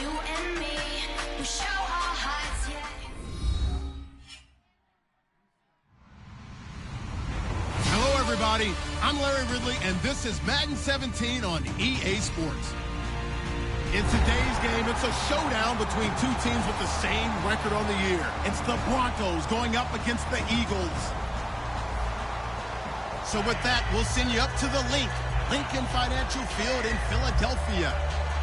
you and me. We show our hearts, yeah. Hello, everybody. I'm Larry Ridley, and this is Madden 17 on EA Sports. In today's game, it's a showdown between two teams with the same record on the year. It's the Broncos going up against the Eagles. So with that, we'll send you up to the Lincoln Financial Field in Philadelphia,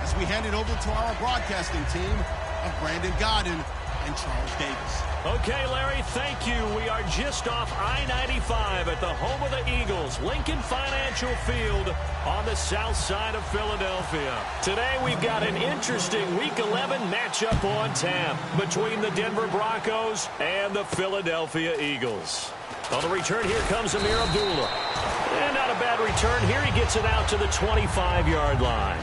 as we hand it over to our broadcasting team of Brandon Godden and Charles Davis. Okay, Larry, thank you. We are just off I-95 at the home of the Eagles, Lincoln Financial Field on the south side of Philadelphia. Today we've got an interesting Week 11 matchup on tap between the Denver Broncos and the Philadelphia Eagles. On the return, here comes Amir Abdullah. And not a bad return here. He gets it out to the 25-yard line.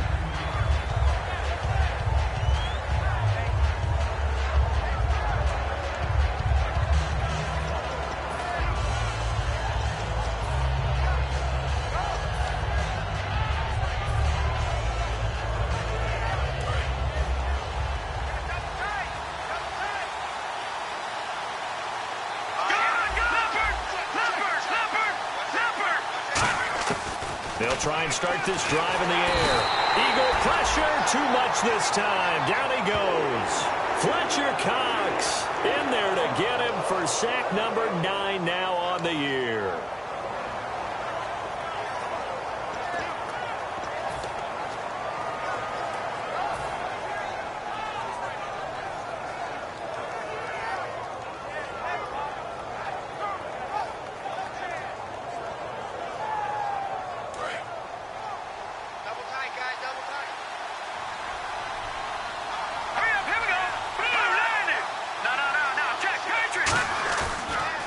They'll try and start this drive in the air. Eagle pressure, too much this time. Down he goes. Fletcher Cox in there to get him for sack number 9 now on the year.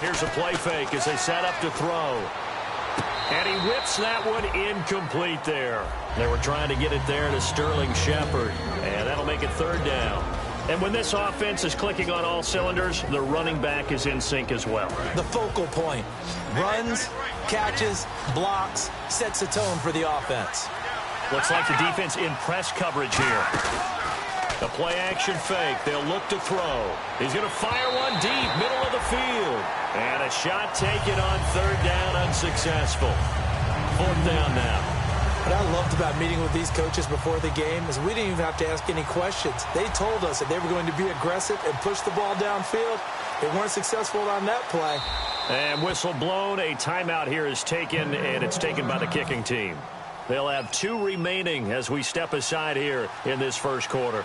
Here's a play fake as they set up to throw. And he whips that one incomplete there. They were trying to get it there to Sterling Shepard. And that'll make it 3rd down. And when this offense is clicking on all cylinders, the running back is in sync as well. The focal point. Runs, catches, blocks, sets the tone for the offense. Looks like the defense in press coverage here. The play-action fake. They'll look to throw. He's going to fire one deep, middle of the field. And a shot taken on 3rd down, unsuccessful. 4th down now. What I loved about meeting with these coaches before the game is we didn't even have to ask any questions. They told us that they were going to be aggressive and push the ball downfield. They weren't successful on that play. And whistle blown. A timeout here is taken, and it's taken by the kicking team. They'll have 2 remaining as we step aside here in this first quarter.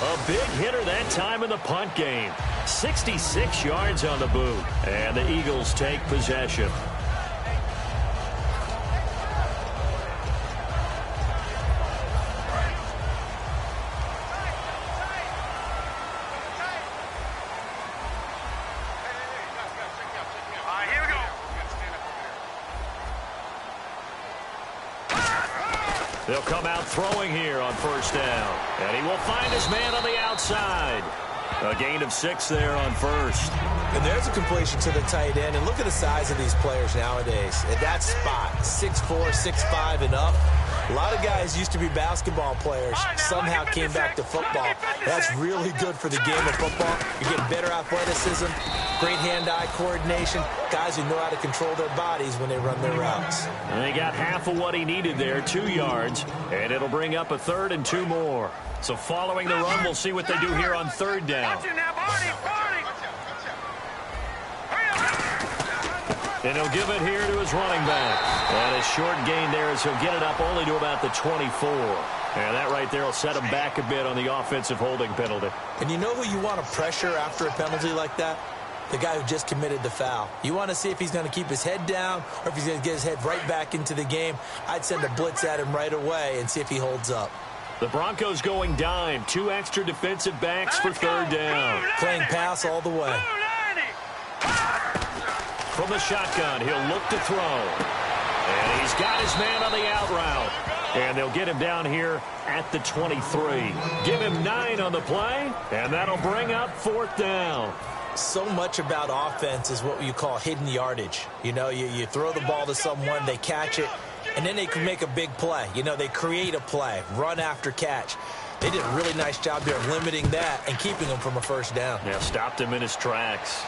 A big hitter that time in the punt game. 66 yards on the boot. And the Eagles take possession. They'll come out throwing here on 1st down. And he will find his man on the outside. A gain of 6 there on 1st. And there's a completion to the tight end. And look at the size of these players nowadays. At that spot, 6'4", 6'5", and up. A lot of guys used to be basketball players, somehow came back to football. That's really good for the game of football. You're getting better athleticism, great hand-eye coordination, guys who know how to control their bodies when they run their routes. And they got half of what he needed there, 2 yards, and it'll bring up a 3rd and 2 more. So following the run, we'll see what they do here on 3rd down. And he'll give it here to his running back. And a short gain there as he'll get it up only to about the 24. And that right there will set him back a bit on the offensive holding penalty. And you know who you want to pressure after a penalty like that? The guy who just committed the foul. You want to see if he's going to keep his head down or if he's going to get his head right back into the game. I'd send a blitz at him right away and see if he holds up. The Broncos going dime. 2 extra defensive backs for 3rd down. Playing pass all the way. From the shotgun, he'll look to throw. And he's got his man on the out route. And they'll get him down here at the 23. Give him 9 on the play, and that'll bring up 4th down. So much about offense is what you call hidden yardage. You know, you throw the ball to someone, they catch it, and then they can make a big play. You know, they create a play, run after catch. They did a really nice job there of limiting that and keeping him from a 1st down. Yeah, stopped him in his tracks.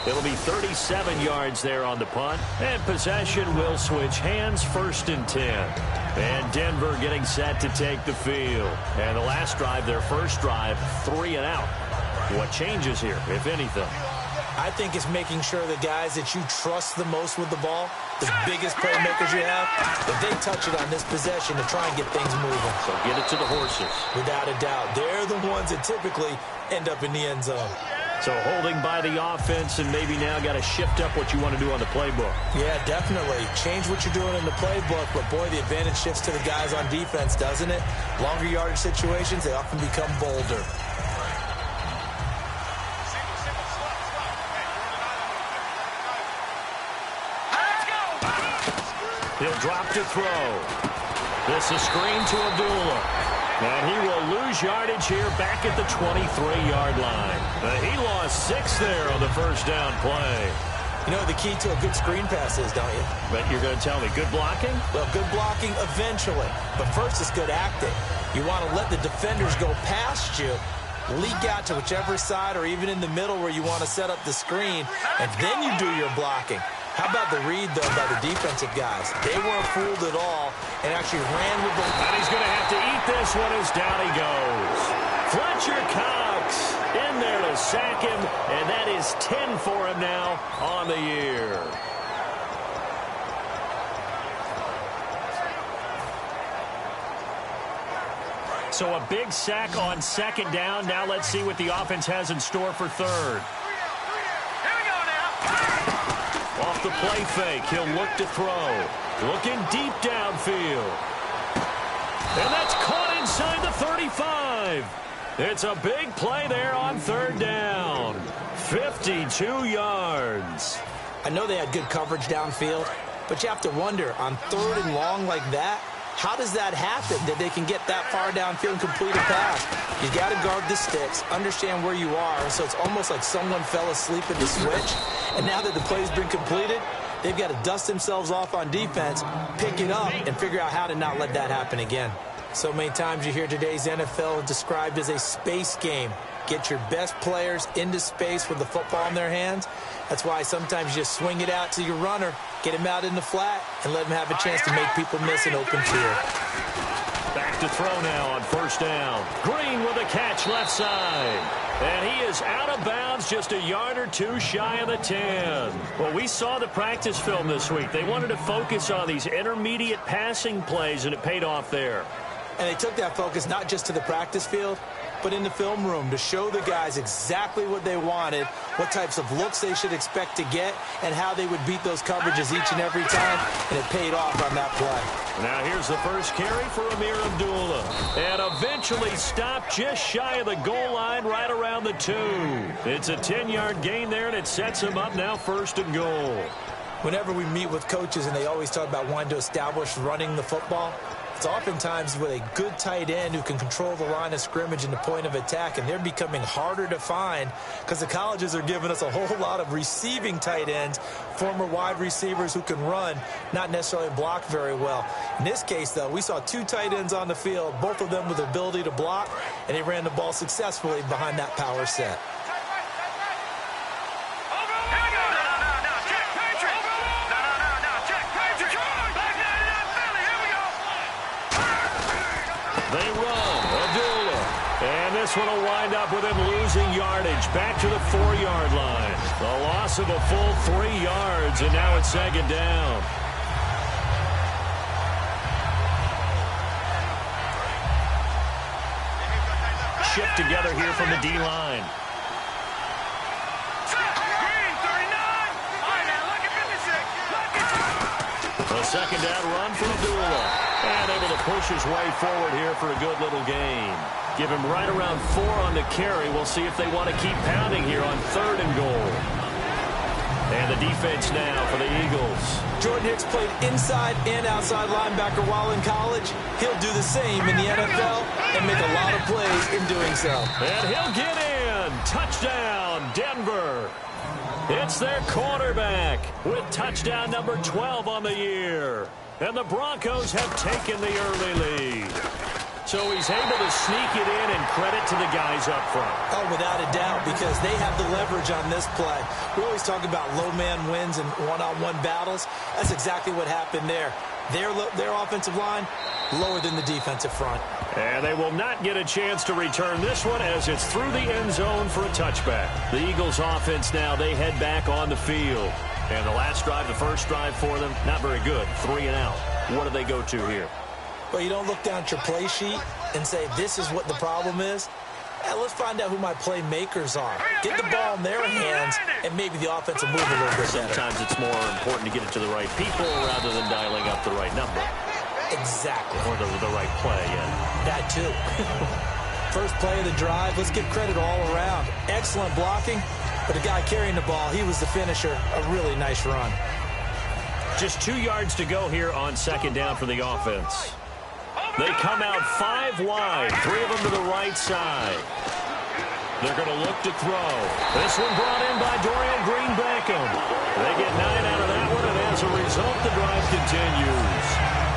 It'll be 37 yards there on the punt, and possession will switch hands, 1st and 10. And Denver getting set to take the field. And the last drive, their first drive, 3 and out. What changes here, if anything? I think it's making sure the guys that you trust the most with the ball, the biggest playmakers you have, that they touch it on this possession to try and get things moving. So get it to the horses. Without a doubt. They're the ones that typically end up in the end zone. So holding by the offense, and maybe now got to shift up what you want to do on the playbook. Yeah, definitely. Change what you're doing in the playbook, but boy, the advantage shifts to the guys on defense, doesn't it? Longer yardage situations, they often become bolder. He'll drop to throw. This is screen to Abdullah. And he will lose yardage here back at the 23-yard line. He lost 6 there on the 1st down play. You know what the key to a good screen pass is, don't you? But you're going to tell me, good blocking? Well, good blocking eventually. But first, it's good acting. You want to let the defenders go past you, leak out to whichever side or even in the middle where you want to set up the screen, and then you do your blocking. How about the read, though, by the defensive guys? They weren't fooled at all and actually ran with the... And he's going to have to eat this one as down he goes. Fletcher Cox in there to sack him, and that is 10 for him now on the year. So a big sack on 2nd down. Now let's see what the offense has in store for 3rd. Off the play fake, he'll look to throw. Looking deep downfield. And that's caught inside the 35. It's a big play there on 3rd down. 52 yards. I know they had good coverage downfield, but you have to wonder, on 3rd and long like that, how does that happen, that they can get that far downfield and complete a pass? You got to guard the sticks, understand where you are, so it's almost like someone fell asleep in the switch, and now that the play's been completed, they've got to dust themselves off on defense, pick it up, and figure out how to not let that happen again. So many times you hear today's NFL described as a space game. Get your best players into space with the football in their hands. That's why sometimes you just swing it out to your runner, get him out in the flat, and let him have a chance to make people miss an open field. Back to throw now on 1st down. Green with a catch left side. And he is out of bounds just a yard or 2 shy of the 10. Well, we saw the practice film this week. They wanted to focus on these intermediate passing plays, and it paid off there. And they took that focus not just to the practice field, but in the film room to show the guys exactly what they wanted, what types of looks they should expect to get, and how they would beat those coverages each and every time, and it paid off on that play. Now here's the first carry for Amir Abdullah. And eventually stopped just shy of the goal line right around the 2. It's a 10-yard gain there, and it sets him up now 1st and goal. Whenever we meet with coaches and they always talk about wanting to establish running the football, it's oftentimes with a good tight end who can control the line of scrimmage and the point of attack, and they're becoming harder to find because the colleges are giving us a whole lot of receiving tight ends, former wide receivers who can run, not necessarily block very well. In this case, though, we saw 2 tight ends on the field, both of them with the ability to block, and they ran the ball successfully behind that power set. They run. Abdullah. And this one will wind up with him losing yardage back to the 4-yard line. The loss of a full 3 yards, and now it's 2nd down. Shift together here from the D-line. A 2nd down run for Abdullah. And able to push his way forward here for a good little gain. Give him right around 4 on the carry. We'll see if they want to keep pounding here on 3rd and goal. And the defense now for the Eagles. Jordan Hicks played inside and outside linebacker while in college. He'll do the same in the NFL and make a lot of plays in doing so. And he'll get in. Touchdown, Denver. It's their quarterback with touchdown number 12 on the year. And the Broncos have taken the early lead. So he's able to sneak it in, and credit to the guys up front. Oh, without a doubt, because they have the leverage on this play. We always talk about low man wins and one-on-one battles. That's exactly what happened there. Their offensive line, lower than the defensive front. And they will not get a chance to return this one as it's through the end zone for a touchback. The Eagles offense now, they head back on the field. And the last drive, the first drive for them, not very good. 3 and out. What do they go to here? Well, you don't look down at your play sheet and say, this is what the problem is. Let's find out who my playmakers are. Get the ball in their hands, and maybe the offense will move a little bit better. Sometimes it's more important to get it to the right people rather than dialing up the right number. Exactly. Or the right play, yeah. That too. First play of the drive, let's give credit all around. Excellent blocking, but the guy carrying the ball, he was the finisher. A really nice run. Just 2 yards to go here on second down for the offense. They come out 5 wide, 3 of them to the right side. They're going to look to throw. This one brought in by Dorian Green-Beckham. They get 9 out of that one, and as a result, the drive continues.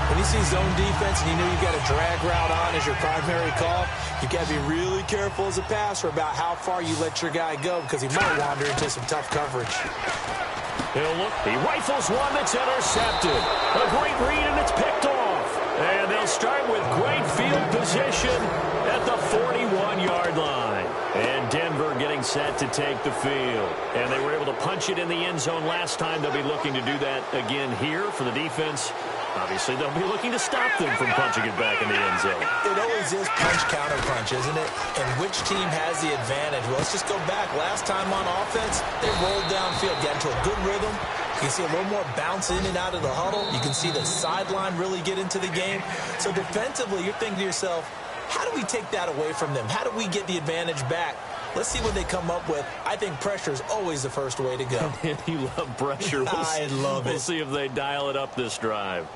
When you see zone defense and you know you've got a drag route on as your primary call, you've got to be really careful as a passer about how far you let your guy go because he might wander into some tough coverage. He'll look. He rifles one that's intercepted. A great read, and it's picked off. And they'll start with great field position at the 41-yard line. And Denver getting set to take the field. And they were able to punch it in the end zone last time. They'll be looking to do that again here for the defense. Obviously, they'll be looking to stop them from punching it back in the end zone. It always is punch-counter-punch, isn't it? And which team has the advantage? Well, let's just go back. Last time on offense, they rolled downfield, got into a good rhythm. You can see a little more bounce in and out of the huddle. You can see the sideline really get into the game. So defensively, you're thinking to yourself, how do we take that away from them? How do we get the advantage back? Let's see what they come up with. I think pressure is always the first way to go. You love pressure. I love it. We'll see if they dial it up this drive.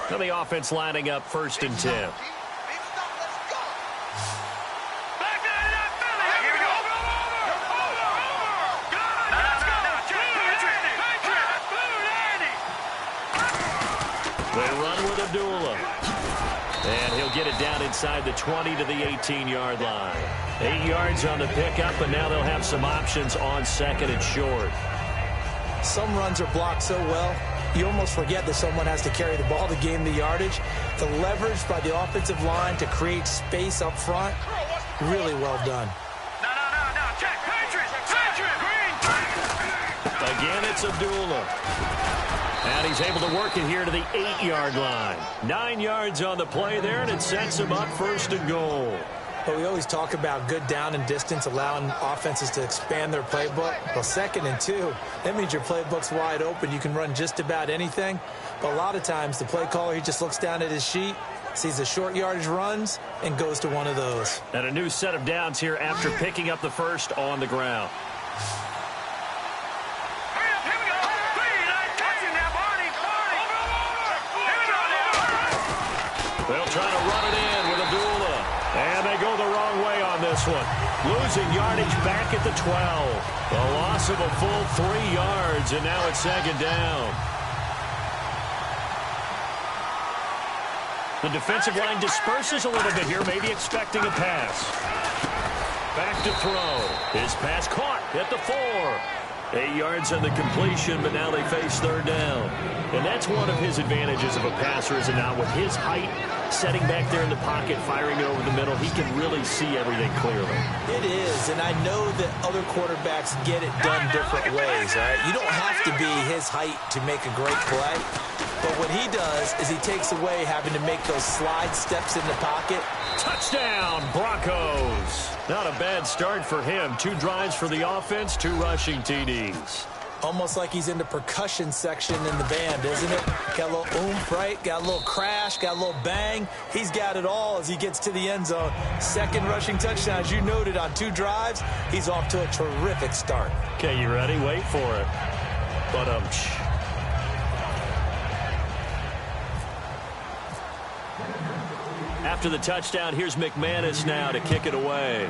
Now the offense lining up 1st and 10. They run with Abdullah. And he'll get it down inside the 20 to the 18-yard line. 8 yards on the pickup, and now they'll have some options on 2nd and short. Some runs are blocked so well, you almost forget that someone has to carry the ball to gain the yardage. The leverage by the offensive line to create space up front, really well done. Again, it's Abdullah. And he's able to work it here to the 8-yard line. 9 yards on the play there, and it sets him up 1st and goal. But we always talk about good down and distance, allowing offenses to expand their playbook. Well, 2nd and 2, that means your playbook's wide open. You can run just about anything. But a lot of times, the play caller, he just looks down at his sheet, sees the short yardage runs, and goes to one of those. And a new set of downs here after picking up the first on the ground. They'll try to run it in with Abdullah. And they go the wrong way on this one. Losing yardage back at the 12. A loss of a full 3 yards, and now it's 2nd down. The defensive line disperses a little bit here, maybe expecting a pass. Back to throw. His pass caught at the 4. 8 yards on the completion, but now they face 3rd down. And that's one of his advantages of a passer, is it not? With his height, setting back there in the pocket, firing it over the middle, he can really see everything clearly. It is, and I know that other quarterbacks get it done different ways, all right? You don't have to be his height to make a great play. But what he does is he takes away having to make those slide steps in the pocket. Touchdown, Broncos. Not a bad start for him. 2 drives for the offense, 2 rushing TDs. Almost like he's in the percussion section in the band, isn't it? Got a little oomph, right? Got a little crash, got a little bang. He's got it all as he gets to the end zone. Second rushing touchdown, as you noted, on 2 drives. He's off to a terrific start. Okay, you ready? Wait for it. But after the touchdown, here's McManus now to kick it away.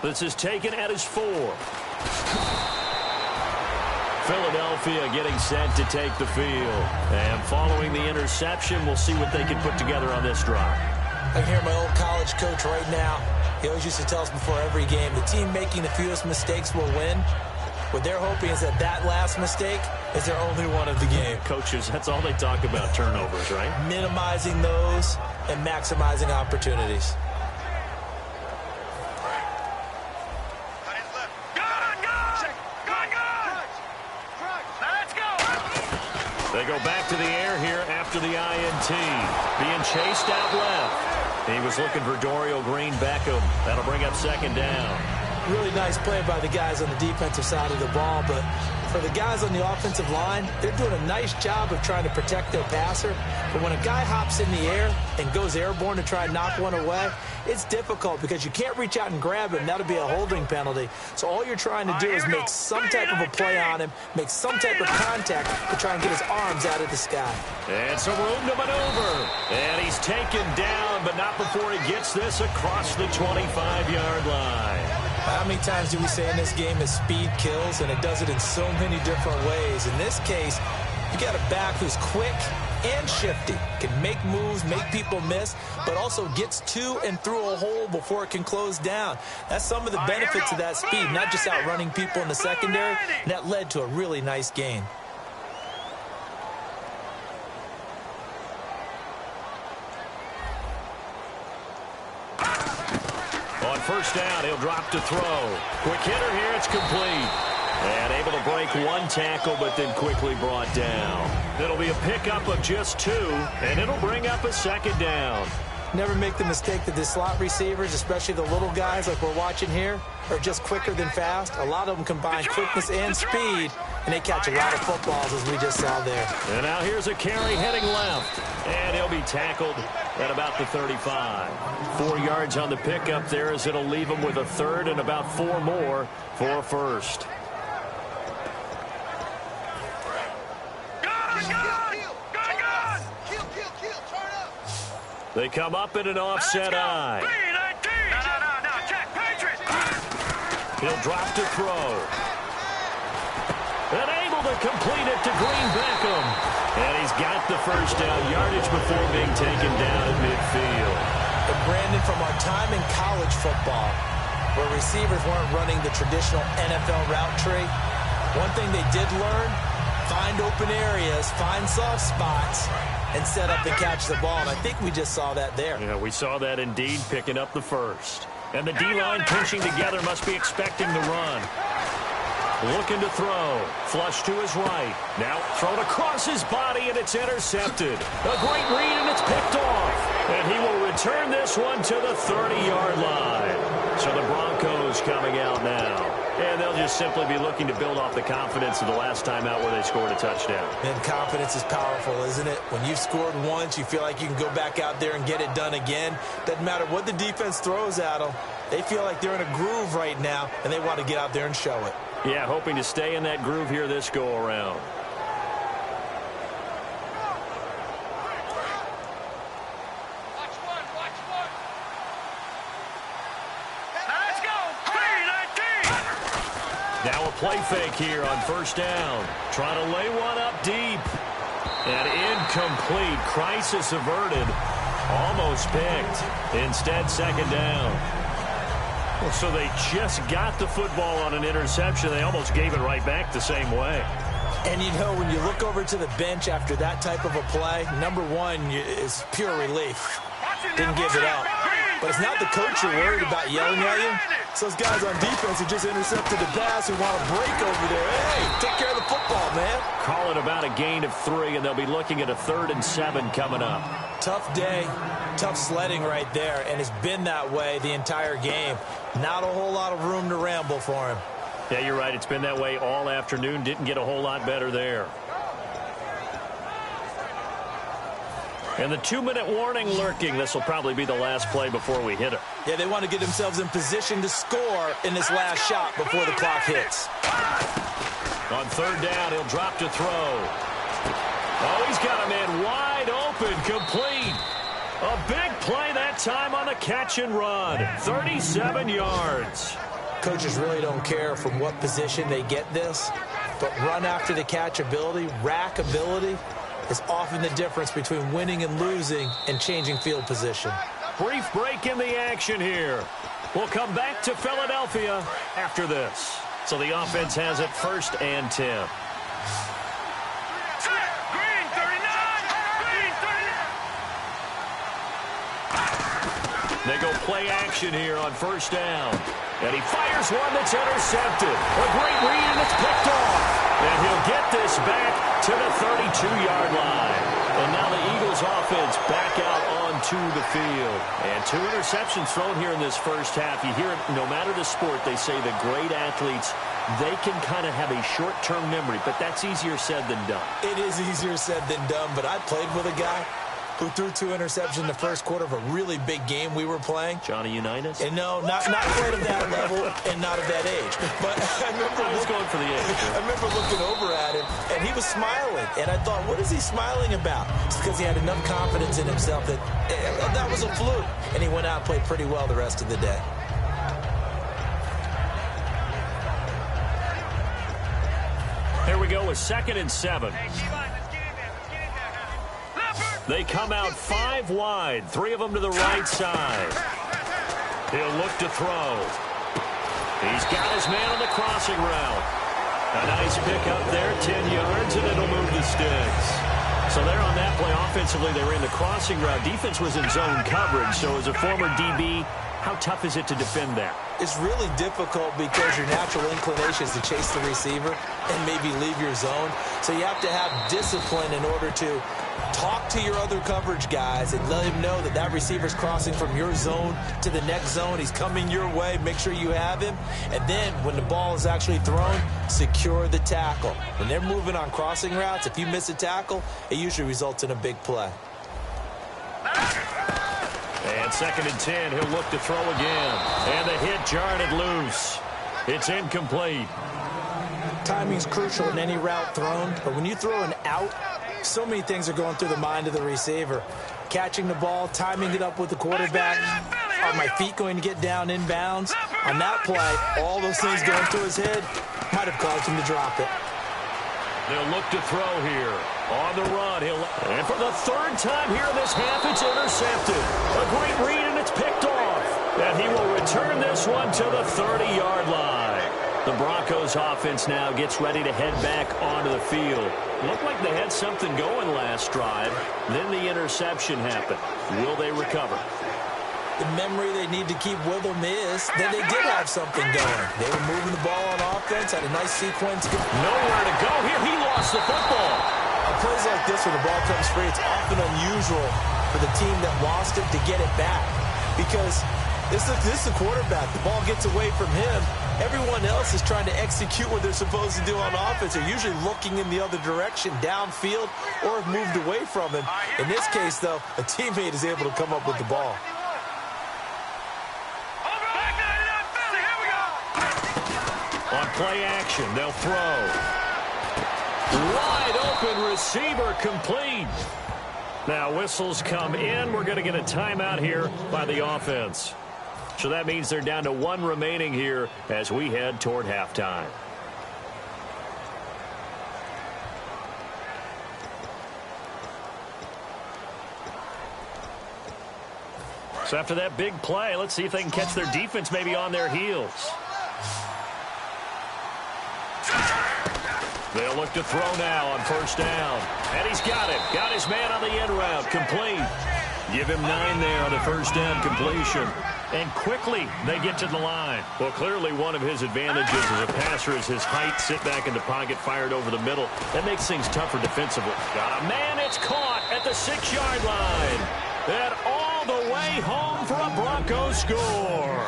This is taken at his 4. Philadelphia getting set to take the field. And following the interception, we'll see what they can put together on this drive. I hear my old college coach right now. He always used to tell us before every game, the team making the fewest mistakes will win. What they're hoping is that last mistake is their only one of the game. Coaches, that's all they talk about, turnovers, right? Minimizing those and maximizing opportunities. They go back to the air here after the INT. Being chased out left. He was looking for Dorial Green-Beckham. That'll bring up second down. Really nice play by the guys on the defensive side of the ball, but for the guys on the offensive line, they're doing a nice job of trying to protect their passer. But when a guy hops in the air and goes airborne to try and knock one away, it's difficult because you can't reach out and grab him. That'll be a holding penalty. So all you're trying to do is make some type of a play on him, make some type of contact to try and get his arms out of the sky. And some room to maneuver. And he's taken down, but not before he gets this across the 25-yard line. How many times do we say in this game is speed kills, and it does it in so many different ways. In this case, you got a back who's quick and shifty, can make moves, make people miss, but also gets to and through a hole before it can close down. That's some of the benefits of that speed, not just outrunning people in the secondary, and that led to a really nice gain. On first down, he'll drop to throw. Quick hitter here, it's complete. And able to break one tackle, but then quickly brought down. It'll be a pickup of just 2, and it'll bring up a second down. Never make the mistake that the slot receivers, especially the little guys like we're watching here, are just quicker than fast. A lot of them combine quickness and speed, and they catch a lot of footballs, as we just saw there. And now here's a carry heading left, and he'll be tackled at about the 35. 4 yards on the pickup there, as it'll leave him with a third and about 4 more for a first. They come up in an offset eye. He'll drop to throw. And able to complete it to Green-Beckham. And he's got the first down yardage before being taken down at midfield. And Brandon, from our time in college football, where receivers weren't running the traditional NFL route tree, one thing they did learn, find open areas, find soft spots, and set up and catch the ball. And I think we just saw that there. Yeah, we saw that indeed, picking up the first. And the D-line pinching together, must be expecting the run. Looking to throw. Flush to his right. Now thrown across his body, and it's intercepted. A great read, and it's picked off. And he will return this one to the 30-yard line. So the Broncos coming out now. And they'll just simply be looking to build off the confidence of the last time out where they scored a touchdown. And confidence is powerful, isn't it? When you've scored once, you feel like you can go back out there and get it done again. Doesn't matter what the defense throws at them. They feel like they're in a groove right now, and they want to get out there and show it. Yeah, hoping to stay in that groove here this go-around. Now a play fake here on first down. Trying to lay one up deep. And incomplete. Crisis averted. Almost picked. Instead, second down. Well, so they just got the football on an interception. They almost gave it right back the same way. And, you know, when you look over to the bench after that type of a play, number one is pure relief. Didn't give it up. But it's not the coach you're worried about yelling at you. It's those guys on defense who just intercepted the pass who want to break over there. Hey, take care of the football, man. Call it about a gain of 3, and they'll be looking at a 3rd and 7 coming up. Tough day, tough sledding right there, and it's been that way the entire game. Not a whole lot of room to ramble for him. Yeah, you're right. It's been that way all afternoon. Didn't get a whole lot better there. And the 2-minute warning lurking. This will probably be the last play before we hit it. Yeah, they want to get themselves in position to score in this last shot before the clock hits. On third down, he'll drop to throw. Oh, he's got a man wide open, complete. A big play that time on the catch and run. 37 yards. Coaches really don't care from what position they get this, but run after the catch ability, rack ability, is often the difference between winning and losing and changing field position. Brief break in the action here. We'll come back to Philadelphia after this. So the offense has it 1st and 10. They go play action here on 1st down. And he fires one that's intercepted. A great read, and it's picked off. And he'll get this back to the 32-yard line. And now the Eagles offense back out onto the field. And 2 interceptions thrown here in this first half. You hear it, no matter the sport, they say the great athletes, they can kind of have a short-term memory, but that's easier said than done. It is easier said than done, but I played with a guy who threw 2 interceptions in the first quarter of a really big game we were playing. Johnny Unitas? And no, not quite of that level and not of that age. But I was going for the age. I remember looking over at him, and he was smiling. And I thought, what is he smiling about? It's because he had enough confidence in himself that that was a fluke. And he went out and played pretty well the rest of the day. Here we go with 2nd and 7. They come out 5 wide, 3 of them to the right side. He'll look to throw. He's got his man on the crossing route. A nice pick up there, 10 yards, and it'll move the sticks. So there on that play, offensively, they ran the crossing route. Defense was in zone coverage, so as a former DB, how tough is it to defend that? It's really difficult because your natural inclination is to chase the receiver and maybe leave your zone. So you have to have discipline in order to talk to your other coverage guys and let him know that that receiver's crossing from your zone to the next zone. He's coming your way. Make sure you have him. And then when the ball is actually thrown, secure the tackle. When they're moving on crossing routes, if you miss a tackle, it usually results in a big play. And 2nd and 10, he'll look to throw again. And the hit jarred it loose. It's incomplete. Timing's crucial in any route thrown, but when you throw an out, so many things are going through the mind of the receiver. Catching the ball, timing it up with the quarterback. Are my feet going to get down inbounds? On that play, all those things going through his head might have caused him to drop it. They'll look to throw here. On the run, and for the 3rd time here in this half, it's intercepted. A great read, and it's picked off. And he will return this one to the 30-yard line. The Broncos offense now gets ready to head back onto the field. Looked like they had something going last drive. Then the interception happened. Will they recover? The memory they need to keep with them is that they did have something going. They were moving the ball on offense, had a nice sequence. Nowhere to go here. He lost the football. On plays like this where the ball comes free, it's often unusual for the team that lost it to get it back. Because this is the quarterback. The ball gets away from him. Everyone else is trying to execute what they're supposed to do on offense. They're usually looking in the other direction, downfield, or have moved away from him. In this case, though, a teammate is able to come up with the ball. On play action, they'll throw. Wide open receiver, complete. Now whistles come in. We're going to get a timeout here by the offense. So that means they're down to 1 remaining here as we head toward halftime. So after that big play, let's see if they can catch their defense maybe on their heels. They'll look to throw now on 1st down. And he's got it. Got his man on the end route. Complete. Give him 9 there on the 1st down completion. And quickly they get to the line. Well, clearly one of his advantages as a passer is his height. Sit back in the pocket, fired over the middle. That makes things tougher defensively. Got a man. It's caught at the 6-yard line. And all the way home for a Broncos score.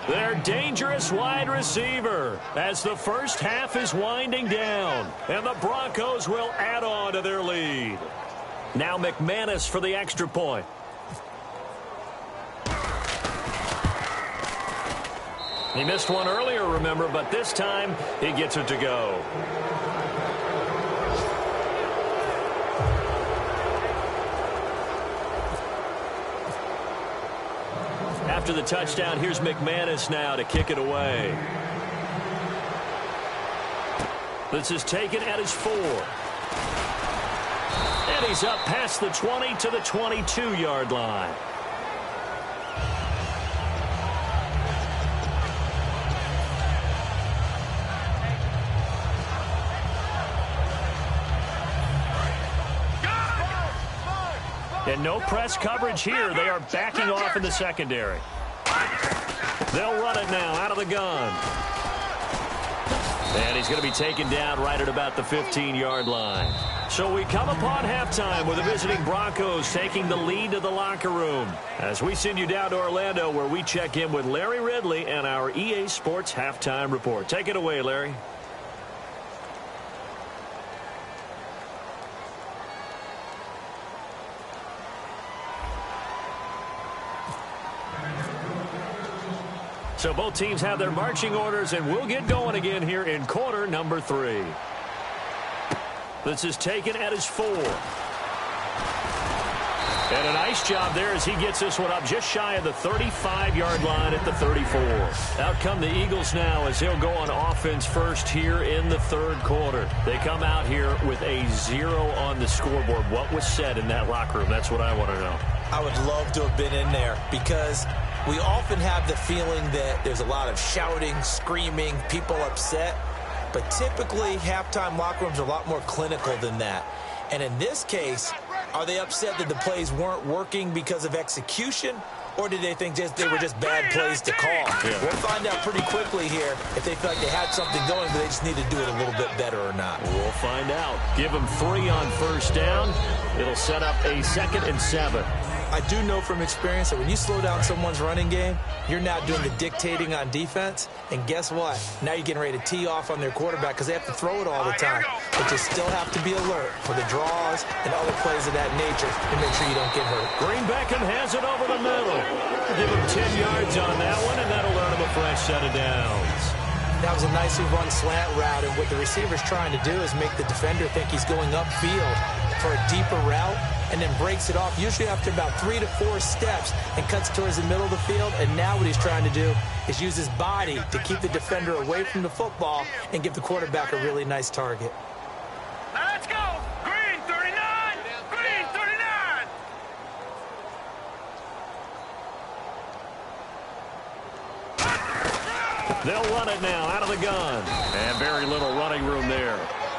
Their dangerous wide receiver as the first half is winding down. And the Broncos will add on to their lead. Now McManus for the extra point. He missed one earlier, remember, but this time he gets it to go. After the touchdown, here's McManus now to kick it away. This is taken at his 4. And he's up past the 20 to the 22-yard line. And no press coverage here. They are backing off in the secondary. They'll run it now out of the gun. And he's going to be taken down right at about the 15-yard line. So we come upon halftime with the visiting Broncos taking the lead to the locker room. As we send you down to Orlando where we check in with Larry Ridley and our EA Sports Halftime Report. Take it away, Larry. So both teams have their marching orders, and we'll get going again here in quarter number 3. This is taken at his 4. And a nice job there as he gets this one up just shy of the 35-yard line at the 34. Out come the Eagles now as they'll go on offense first here in the third quarter. They come out here with a 0 on the scoreboard. What was said in that locker room? That's what I want to know. I would love to have been in there because we often have the feeling that there's a lot of shouting, screaming, people upset. But typically, halftime locker rooms are a lot more clinical than that. And in this case, are they upset that the plays weren't working because of execution? Or did they think they were just bad plays to call? Yeah. We'll find out pretty quickly here if they feel like they had something going, but they just need to do it a little bit better or not. We'll find out. Give them 3 on first down. It'll set up a 2nd and 7. I do know from experience that when you slow down someone's running game, you're now doing the dictating on defense. And guess what? Now you're getting ready to tee off on their quarterback because they have to throw it all the time. But you still have to be alert for the draws and other plays of that nature to make sure you don't get hurt. Green Beckham has it over the middle. Give him 10 yards on that one, and that'll earn him a fresh set of downs. That was a nicely run slant route, and what the receiver's trying to do is make the defender think he's going upfield for a deeper route, and then breaks it off, usually after about 3 to 4 steps, and cuts towards the middle of the field. And now what he's trying to do is use his body to keep the defender away from the football and give the quarterback a really nice target. Let's go! Green 39! Green 39! They'll run it now out of the gun. And very little running room there.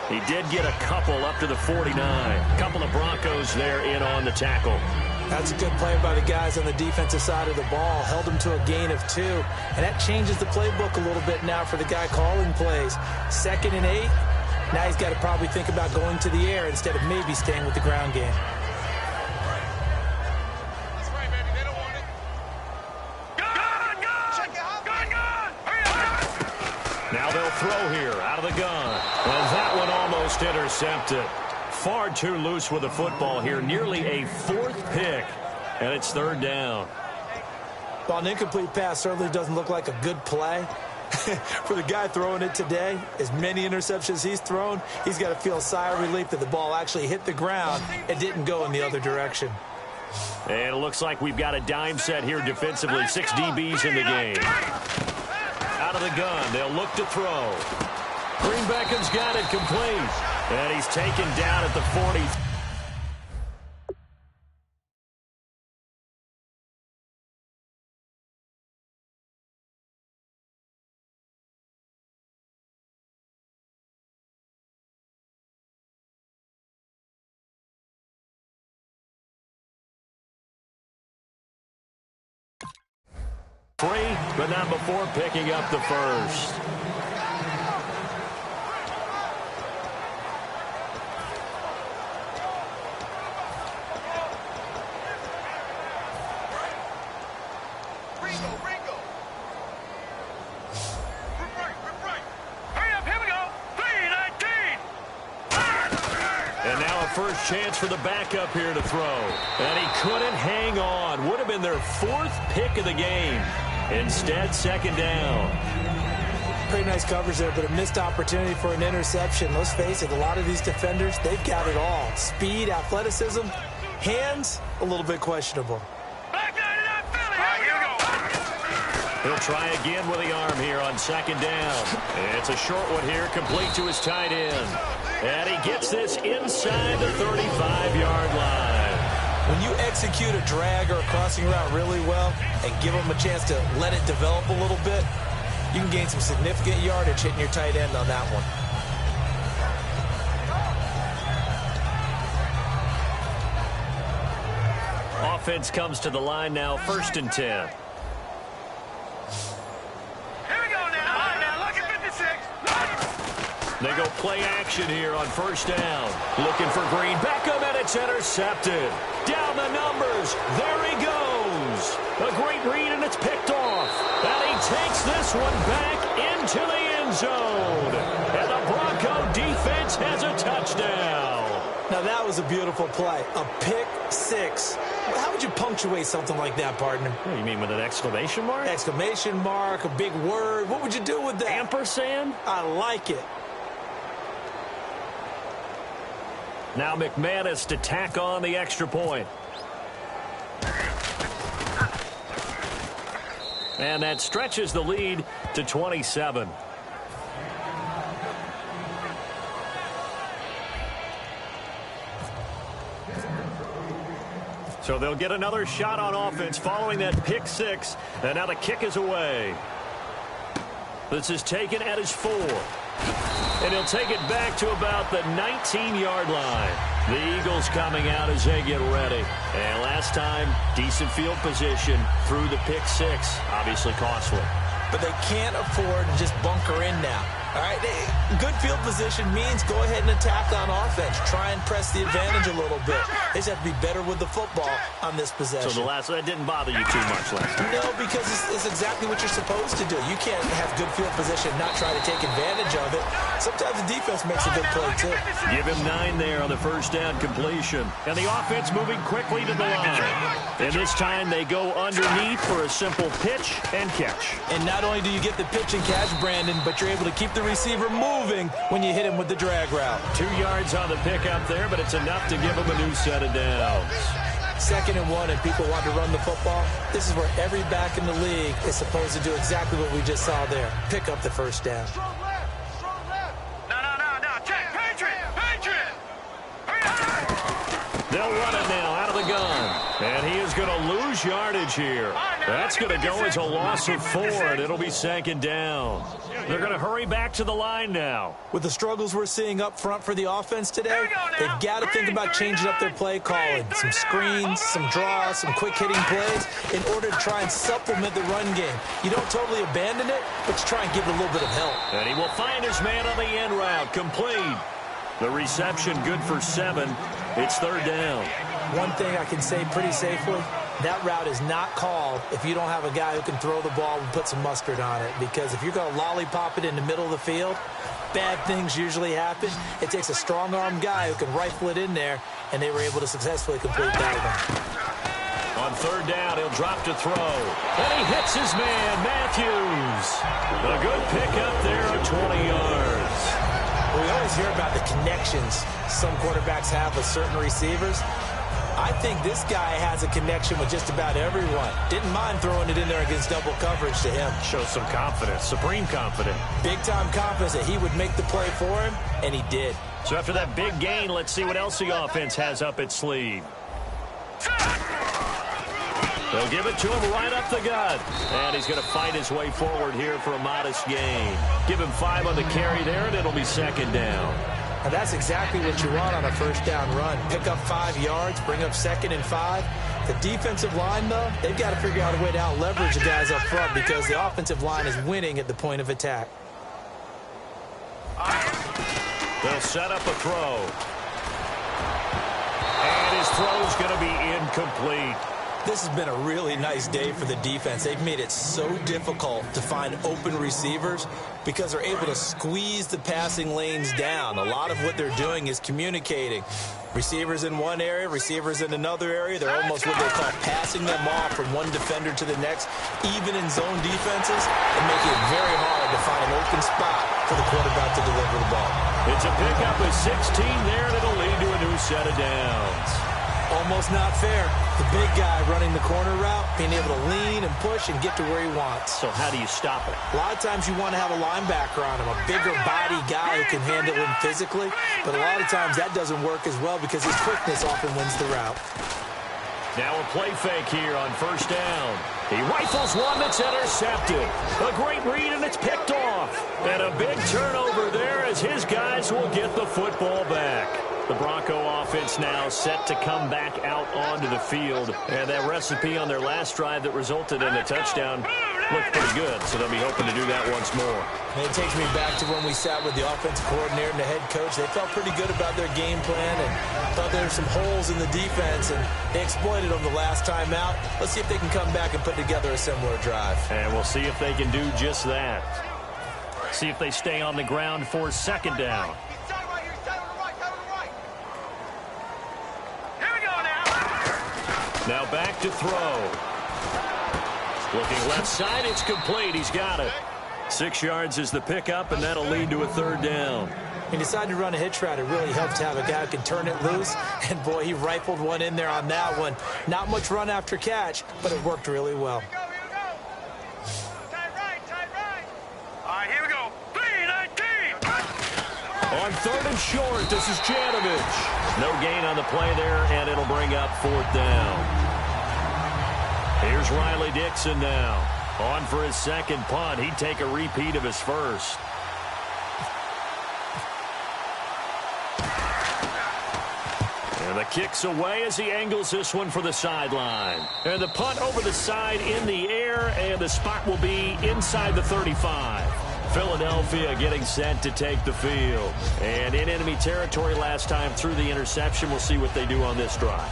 He did get a couple up to the 49. A couple of Broncos there in on the tackle. That's a good play by the guys on the defensive side of the ball. Held him to a gain of 2. And that changes the playbook a little bit now for the guy calling plays. 2nd and 8. Now he's got to probably think about going to the air instead of maybe staying with the ground game. That's right, baby. They don't want it. Gun! Check it out. Gun! Hurry up! Now they'll throw here out of the gun. And that one almost intercepted. Far too loose with the football here. Nearly a 4th pick. And it's 3rd down. Well, an incomplete pass certainly doesn't look like a good play. For the guy throwing it today, as many interceptions he's thrown, he's got to feel a sigh of relief that the ball actually hit the ground and didn't go in the other direction. And it looks like we've got a dime set here defensively. 6 DBs in the game. Out of the gun, they'll look to throw. Green Beckham's got it complete. And he's taken down at the 40. But not before picking up the first. first chance for the backup here to throw. And he couldn't hang on. Would have been their fourth pick of the game. Instead, second down. Pretty nice coverage there, but a missed opportunity for an interception. Let's face it, a lot of these defenders, they've got it all. Speed, athleticism, hands, a little bit questionable. He'll try again with the arm here on second down. It's a short one here, complete to his tight end. And he gets this inside the 35-yard line. When you execute a drag or a crossing route really well and give them a chance to let it develop a little bit, you can gain some significant yardage hitting your tight end on that one. Offense comes to the line now, 1st and 10. They go play action here on first down. Looking for Green. Beckham, and it's intercepted. Down the numbers. There he goes. A great read, and it's picked off. And he takes this one back into the end zone. And the Bronco defense has a touchdown. Now, that was a beautiful play. A pick six. How would you punctuate something like that, partner? What do you mean, with an exclamation mark? Exclamation mark, a big word. What would you do with that? Ampersand? I like it. Now McManus to tack on the extra point. And that stretches the lead to 27. So they'll get another shot on offense following that pick six. And now the kick is away. This is taken at his 4. And he'll take it back to about the 19-yard line. The Eagles coming out as they get ready. And last time, decent field position through the pick six. Obviously costly. But they can't afford to just bunker in now. All right, good field position means go ahead and attack on offense. Try and press the advantage a little bit. They just have to be better with the football on this possession. So that didn't bother you too much last time? No, because it's exactly what you're supposed to do. You can't have good field position and not try to take advantage of it. Sometimes the defense makes a good play, too. Give him 9 there on the first down completion. And the offense moving quickly to the line. And this time they go underneath for a simple pitch and catch. And not only do you get the pitch and catch, Brandon, but you're able to keep the receiver moving when you hit him with the drag route. 2 yards on the pickup there, but it's enough to give him a new set of downs. 2nd and 1, and people want to run the football. This is where every back in the league is supposed to do exactly what we just saw there. Pick up the first down. They'll run it now out of the gun. And he is going to lose yardage here. That's going to go as a loss of 4, and it'll be 2nd down. They're going to hurry back to the line now. With the struggles we're seeing up front for the offense today, they've got to think about changing up their play calling. Some screens, some draws, some quick-hitting plays in order to try and supplement the run game. You don't totally abandon it, but you try and give it a little bit of help. And he will find his man on the end route. Complete. The reception good for 7. It's 3rd down. One thing I can say pretty safely, that route is not called if you don't have a guy who can throw the ball and put some mustard on it. Because if you're going to lollipop it in the middle of the field, bad things usually happen. It takes a strong-arm guy who can rifle it in there, and they were able to successfully complete that one. On 3rd down, he'll drop to throw. And he hits his man, Matthews. A good pickup there at 20 yards. We always hear about the connections some quarterbacks have with certain receivers. I think this guy has a connection with just about everyone. Didn't mind throwing it in there against double coverage to him. Shows some confidence, supreme confidence. Big-time confidence that he would make the play for him, and he did. So after that big gain, let's see what else the offense has up its sleeve. They'll give it to him right up the gut. And he's going to fight his way forward here for a modest gain. Give him 5 on the carry there, and it'll be 2nd down. And that's exactly what you want on a first down run. Pick up 5 yards, bring up 2nd and 5. The defensive line, though, they've got to figure out a way to out-leverage the guys up front because the offensive line is winning at the point of attack. They'll set up a throw. And his throw's going to be incomplete. This has been a really nice day for the defense. They've made it so difficult to find open receivers because they're able to squeeze the passing lanes down. A lot of what they're doing is communicating. Receivers in one area, receivers in another area. They're almost what they call passing them off from one defender to the next. Even in zone defenses, they make it very hard to find an open spot for the quarterback to deliver the ball. It's a pickup of 16 there, and it'll lead to a new set of downs. Almost not fair. The big guy running the corner route, being able to lean and push and get to where he wants. So how do you stop it? A lot of times you want to have a linebacker on him, a bigger body guy who can handle him physically. But a lot of times that doesn't work as well because his quickness often wins the route. Now a play fake here on first down. He rifles one that's intercepted. A great read, and it's picked off. And a big turnover there as his guys will get the football back. The Bronco offense now set to come back out onto the field. And that recipe on their last drive that resulted in a touchdown looked pretty good, so they'll be hoping to do that once more. And it takes me back to when we sat with the offensive coordinator and the head coach. They felt pretty good about their game plan and thought there were some holes in the defense, and they exploited them the last time out. Let's see if they can come back and put together a similar drive. And we'll see if they can do just that. See if they stay on the ground for second down. Now back to throw. Looking left side, it's complete. He's got it. 6 yards is the pickup, and that'll lead to a third down. He decided to run a hitch route. It really helps to have a guy who can turn it loose. And, boy, he rifled one in there on that one. Not much run after catch, but it worked really well. All right, here we go. 3-19. On third and short, this is Janovich. No gain on the play there, and it'll bring up fourth down. Here's Riley Dixon now. On for his second punt. He'd take a repeat of his first. And the kick's away as he angles this one for the sideline. And the punt over the side in the air, and the spot will be inside the 35. Philadelphia getting set to take the field. And in enemy territory last time through the interception. We'll see what they do on this drive.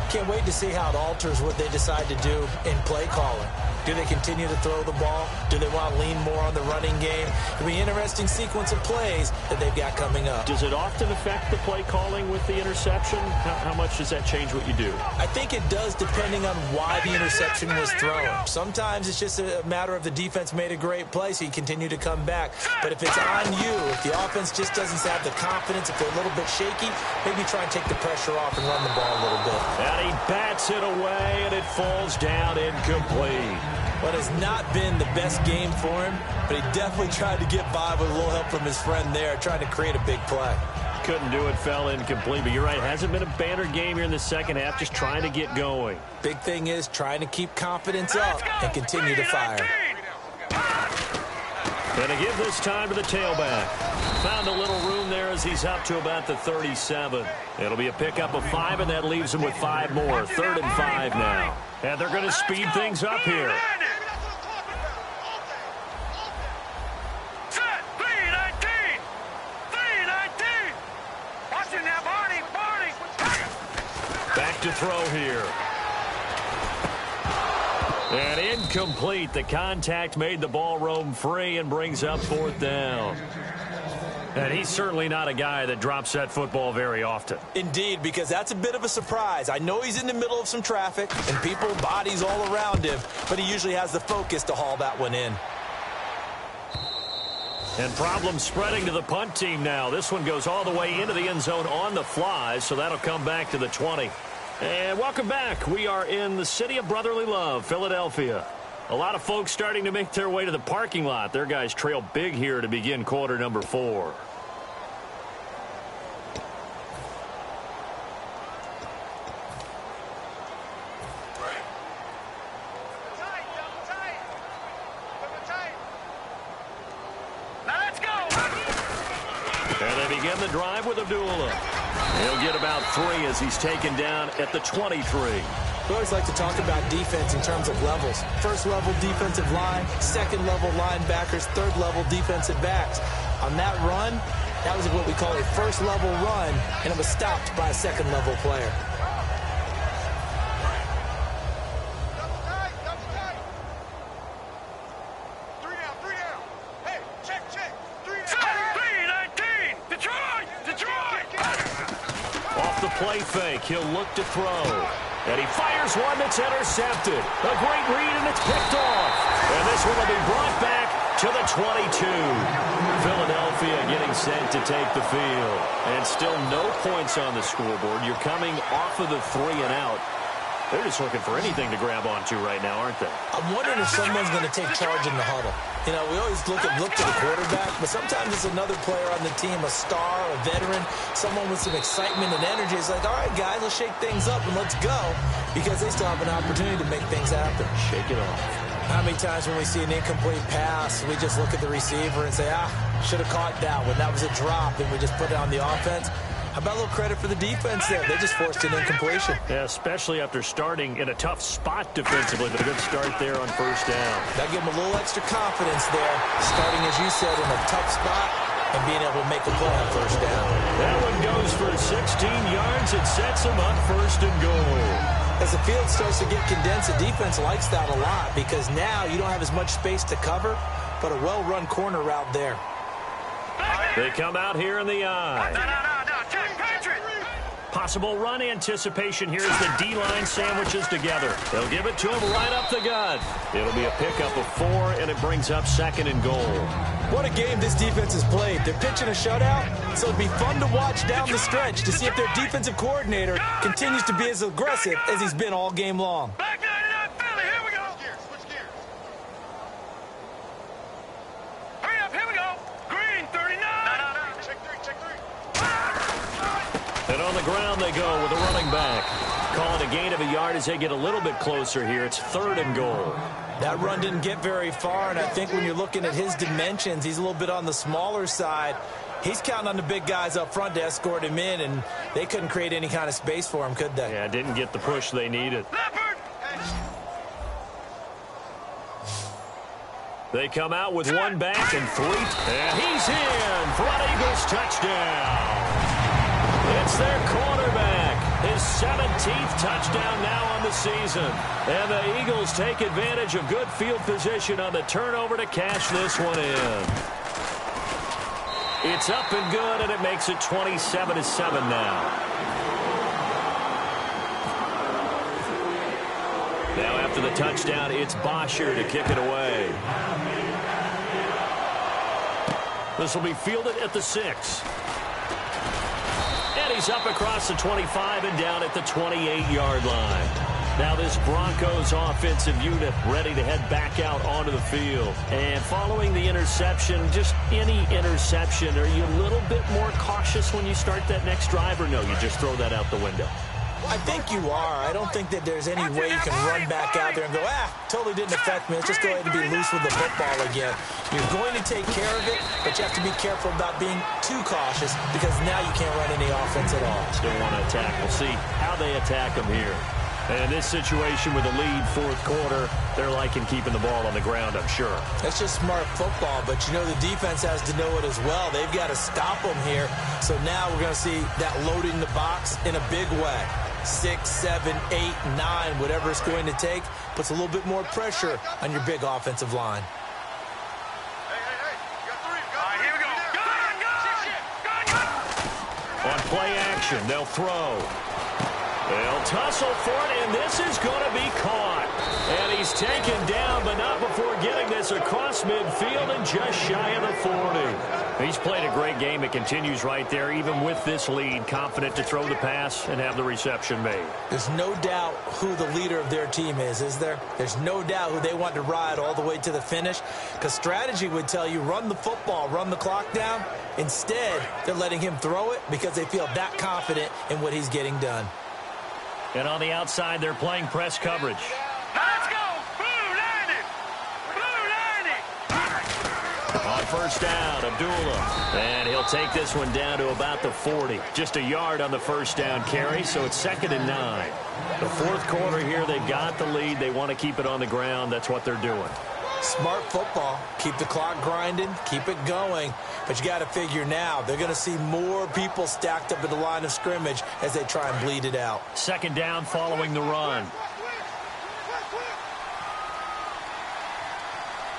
Can't wait to see how it alters what they decide to do in play calling. Do they continue to throw the ball? Do they want to lean more on the running game? It'll be an interesting sequence of plays that they've got coming up. Does it often affect the play calling with the interception? How much does that change what you do? I think it does depending on why the interception was thrown. Sometimes it's just a matter of the defense made a great play, so you continue to come back. But if it's on you, if the offense just doesn't have the confidence, if they're a little bit shaky, maybe try and take the pressure off and run the ball a little bit. And he bats it away, and it falls down incomplete. What has not been the best game for him, but he definitely tried to get by with a little help from his friend there, trying to create a big play. Couldn't do it, fell incomplete, but you're right, it hasn't been a banner game here in the second half, just trying to get going. Big thing is trying to keep confidence up and continue to fire. And to give this time to the tailback. Found a little room there as he's up to about the 37. It'll be a pickup of 5, and that leaves him with 5 more. 3rd and 5 now. And they're going to speed things up here. Set. 3-19. 3-19. Watching that Barney. Back to throw here. And incomplete. The contact made the ball roam free and brings up 4th down. And he's certainly not a guy that drops that football very often. Indeed, because that's a bit of a surprise. I know he's in the middle of some traffic and people, bodies all around him, but he usually has the focus to haul that one in. And problems spreading to the punt team now. This one goes all the way into the end zone on the fly, so that'll come back to the 20. And welcome back. We are in the city of brotherly love, Philadelphia. A lot of folks starting to make their way to the parking lot. Their guys trail big here to begin quarter number 4. And they begin the drive with Abdullah. He'll get about 3 as he's taken down at the 23. We always like to talk about defense in terms of levels. First level defensive line, second level linebackers, third level defensive backs. On that run, that was what we call a first level run, and it was stopped by a second level player. play fake. He'll look to throw. And he fires one that's intercepted. A great read, and it's picked off. And this one will be brought back to the 22. Philadelphia getting set to take the field. And still no points on the scoreboard. You're coming off of the 3 and out. They're just looking for anything to grab onto right now, aren't they? I'm wondering if someone's going to take charge in the huddle. You know, we always look to the quarterback, but sometimes it's another player on the team, a star, a veteran, someone with some excitement and energy. It's like, all right, guys, let's shake things up and let's go, because they still have an opportunity to make things happen. Shake it off. How many times when we see an incomplete pass, we just look at the receiver and say, should have caught that one. That was a drop, and we just put it on the offense. How about a little credit for the defense there? They just forced an incompletion. Yeah, especially after starting in a tough spot defensively, but a good start there on first down. That gave them a little extra confidence there, starting, as you said, in a tough spot and being able to make a play on first down. That one goes for 16 yards. It sets them up first and goal. As the field starts to get condensed, the defense likes that a lot because now you don't have as much space to cover, but a well-run corner route there. They come out here in the eye. Possible run anticipation here as the D-line sandwiches together. They'll give it to him right up the gut. It'll be a pickup of 4, and it brings up second and goal. What a game this defense has played. They're pitching a shutout, so it'll be fun to watch down the stretch to see if their defensive coordinator continues to be as aggressive as he's been all game long. Back 99, Philly, here we go. Switch gears. Hurry up, here we go. Green, 39. No. Check 3. And on the ground they go with a running back. Calling a gain of a yard as they get a little bit closer here. It's third and goal. That run didn't get very far, and I think when you're looking at his dimensions, he's a little bit on the smaller side. He's counting on the big guys up front to escort him in, and they couldn't create any kind of space for him, could they? Yeah, didn't get the push they needed. Leopard. They come out with one back and 3. And he's in for an Eagles touchdown. It's their quarterback. His 17th touchdown now on the season. And the Eagles take advantage of good field position on the turnover to cash this one in. It's up and good, and it makes it 27-7 now. Now after the touchdown, it's Bosher to kick it away. This will be fielded at the 6. And he's up across the 25 and down at the 28-yard line. Now this Broncos offensive unit ready to head back out onto the field. And following the interception, just any interception, are you a little bit more cautious when you start that next drive, or no, you just throw that out the window? I think you are. I don't think that there's any way you can run back out there and go, totally didn't affect me. Let's just go ahead and be loose with the football again. You're going to take care of it, but you have to be careful about being too cautious because now you can't run any offense at all. Still want to attack. We'll see how they attack them here. And this situation with a lead fourth quarter, they're liking keeping the ball on the ground, I'm sure. That's just smart football, but you know the defense has to know it as well. They've got to stop them here. So now we're going to see that loading the box in a big way. 6, 7, 8, 9, whatever it's going to take, puts a little bit more pressure on your big offensive line. Hey. You got 3. All right, here we go. Gun. On play action, they'll throw. They'll tussle for it, and this is going to be caught. And he's taken down, but not before getting this across midfield and just shy of the 40. He's played a great game. It continues right there, even with this lead, confident to throw the pass and have the reception made. There's no doubt who the leader of their team is there? There's no doubt who they want to ride all the way to the finish, because strategy would tell you run the football, run the clock down. Instead, they're letting him throw it because they feel that confident in what he's getting done. And on the outside, they're playing press coverage. Let's go. Blue 90. On first down, Abdullah. And he'll take this one down to about the 40. Just a yard on the first down carry, so it's 2nd and 9. The fourth quarter here, they've got the lead. They want to keep it on the ground. That's what they're doing. Smart football. Keep the clock grinding. Keep it going. But you got to figure now they're going to see more people stacked up at the line of scrimmage as they try and bleed it out. 2nd down following the run.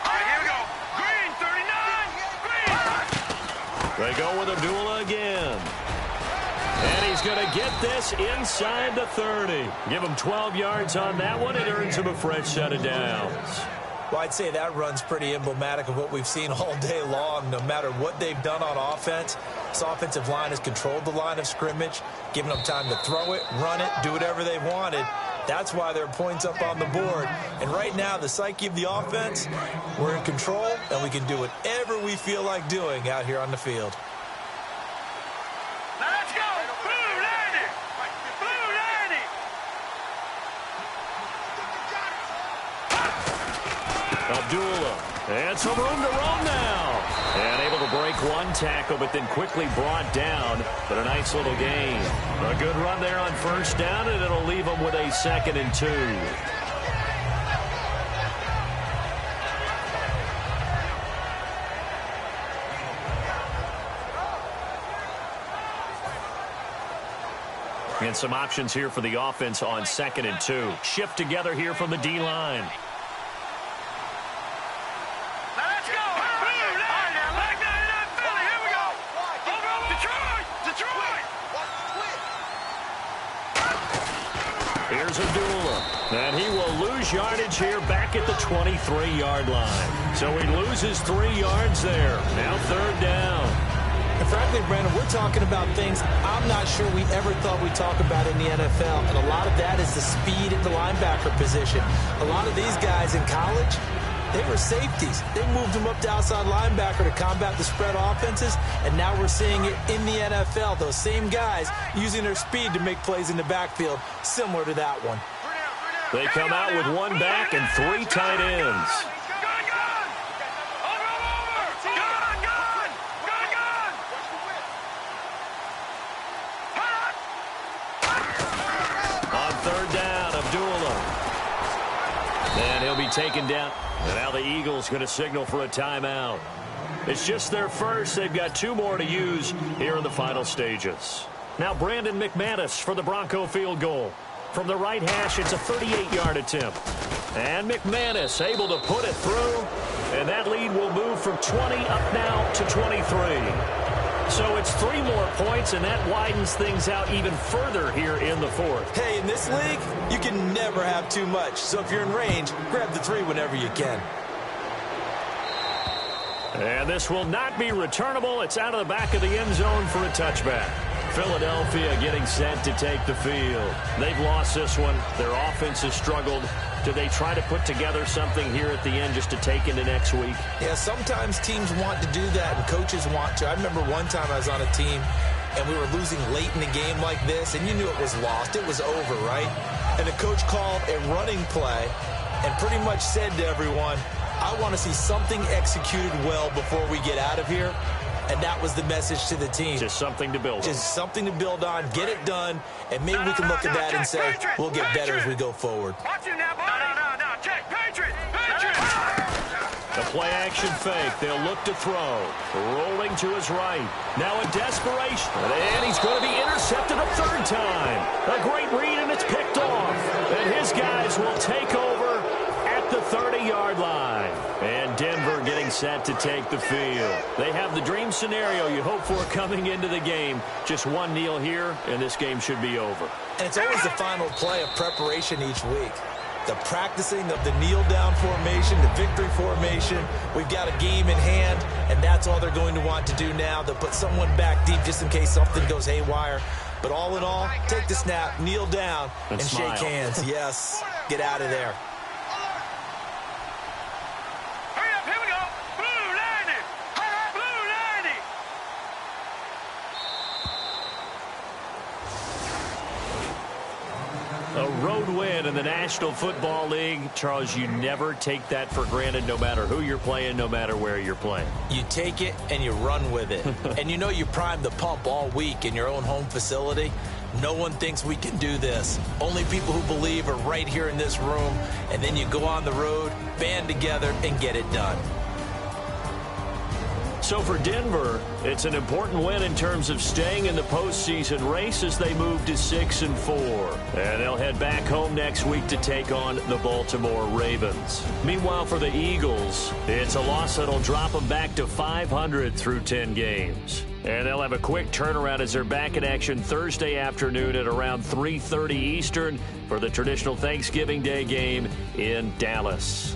All right, here we go. Green, 39. Green. They go with Abdullah again. And he's going to get this inside the 30. Give him 12 yards on that one. It earns him a fresh set of downs. Well, I'd say that run's pretty emblematic of what we've seen all day long. No matter what they've done on offense, this offensive line has controlled the line of scrimmage, giving them time to throw it, run it, do whatever they wanted. That's why there are points up on the board. And right now, the psyche of the offense, we're in control, and we can do whatever we feel like doing out here on the field. Now let's go. Blue Lanny. Blue Lanny. Abdullah. And some room to roam now. And able to break one tackle, but then quickly brought down. But a nice little gain. A good run there on first down, and it'll leave them with a 2nd and 2. And some options here for the offense on 2nd and 2. Shift together here from the D-line. Now let's go. Blue Lanny. Like that, Philly. Here we go. Over. Detroit. Detroit. Here's Abdullah. And he will lose yardage here back at the 23-yard line. So he loses 3 yards there. Now 3rd down. And frankly, Brandon, we're talking about things I'm not sure we ever thought we'd talk about in the NFL. And a lot of that is the speed at the linebacker position. A lot of these guys in college, they were safeties. They moved them up to outside linebacker to combat the spread offenses. And now we're seeing it in the NFL. Those same guys using their speed to make plays in the backfield, similar to that one. They come out with 1 back and 3 tight ends. And he'll be taken down. And now the Eagles going to signal for a timeout. It's just their first. They've got 2 more to use here in the final stages. Now Brandon McManus for the Bronco field goal. From the right hash, it's a 38-yard attempt. And McManus able to put it through. And that lead will move from 20 up now to 23. So it's 3 more points, and that widens things out even further here in the 4th. Hey, in this league, you can never have too much. So if you're in range, grab the 3 whenever you can. And this will not be returnable. It's out of the back of the end zone for a touchback. Philadelphia getting set to take the field. They've lost this one. Their offense has struggled. Do they try to put together something here at the end just to take into next week? Yeah, sometimes teams want to do that and coaches want to. I remember one time I was on a team and we were losing late in the game like this, and you knew it was lost. It was over, right? And the coach called a running play and pretty much said to everyone, I want to see something executed well before we get out of here. And that was the message to the team. Just something to build on. Just something to build on, get it done, and maybe we can look at that and say, we'll get better as we go forward. Watch you now, boy. No. Check. Patriot. The play action fake. They'll look to throw. Rolling to his right. Now a desperation. And he's going to be intercepted a 3rd time. A great read, and it's picked off. And his guys will take over at the 30-yard line. And Denver getting set to take the field. They have the dream scenario you hope for coming into the game. Just 1 kneel here, and this game should be over. And it's always the final play of preparation each week. The practicing of the kneel-down formation, the victory formation. We've got a game in hand, and that's all they're going to want to do now. They'll put someone back deep just in case something goes haywire. But all in all, take the snap, kneel down, and shake hands. Yes, get out of there. Hurry up, here we go. Blue Lanny. Blue Lanny. A road win in the National Football League. Charles, you never take that for granted no matter who you're playing, no matter where you're playing. You take it and you run with it. And you know you primed the pump all week in your own home facility. No one thinks we can do this. Only people who believe are right here in this room. And then you go on the road, band together, and get it done. So for Denver, it's an important win in terms of staying in the postseason race as they move to 6-4. And they'll head back home next week to take on the Baltimore Ravens. Meanwhile, for the Eagles, it's a loss that'll drop them back to 500 through 10 games. And they'll have a quick turnaround as they're back in action Thursday afternoon at around 3:30 Eastern for the traditional Thanksgiving Day game in Dallas.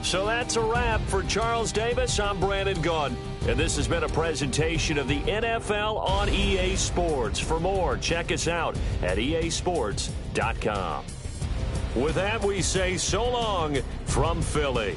So that's a wrap. For Charles Davis, I'm Brandon Gaudin. And this has been a presentation of the NFL on EA Sports. For more, check us out at easports.com. With that, we say so long from Philly.